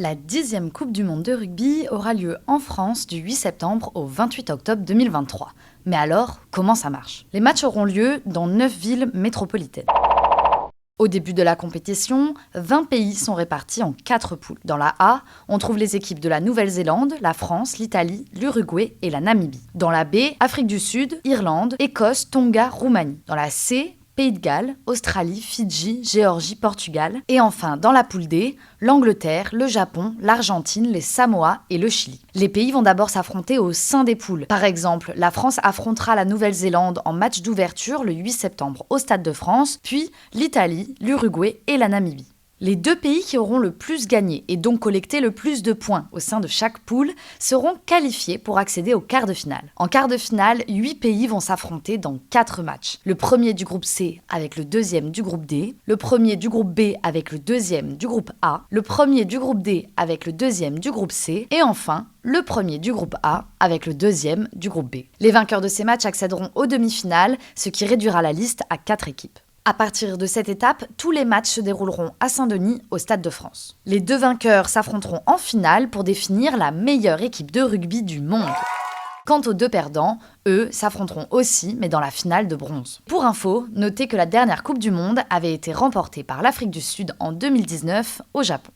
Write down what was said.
La 10e Coupe du Monde de rugby aura lieu en France du 8 septembre au 28 octobre 2023. Mais alors, comment ça marche? Les matchs auront lieu dans 9 villes métropolitaines. Au début de la compétition, 20 pays sont répartis en 4 poules. Dans la A, on trouve les équipes de la Nouvelle-Zélande, la France, l'Italie, l'Uruguay et la Namibie. Dans la B, Afrique du Sud, Irlande, Écosse, Tonga, Roumanie. Dans la C, Pays de Galles, Australie, Fidji, Géorgie, Portugal. Et enfin, dans la poule D, l'Angleterre, le Japon, l'Argentine, les Samoa et le Chili. Les pays vont d'abord s'affronter au sein des poules. Par exemple, la France affrontera la Nouvelle-Zélande en match d'ouverture le 8 septembre au Stade de France, puis l'Italie, l'Uruguay et la Namibie. Les 2 pays qui auront le plus gagné et donc collecté le plus de points au sein de chaque poule seront qualifiés pour accéder au quart de finale. En quart de finale, 8 pays vont s'affronter dans 4 matchs. Le premier du groupe C avec le deuxième du groupe D, le premier du groupe B avec le deuxième du groupe A, le premier du groupe D avec le deuxième du groupe C et enfin le premier du groupe A avec le deuxième du groupe B. Les vainqueurs de ces matchs accéderont aux demi-finales, ce qui réduira la liste à 4 équipes. À partir de cette étape, tous les matchs se dérouleront à Saint-Denis, au Stade de France. Les 2 vainqueurs s'affronteront en finale pour définir la meilleure équipe de rugby du monde. Quant aux 2 perdants, eux s'affronteront aussi, mais dans la finale de bronze. Pour info, notez que la dernière Coupe du Monde avait été remportée par l'Afrique du Sud en 2019 au Japon.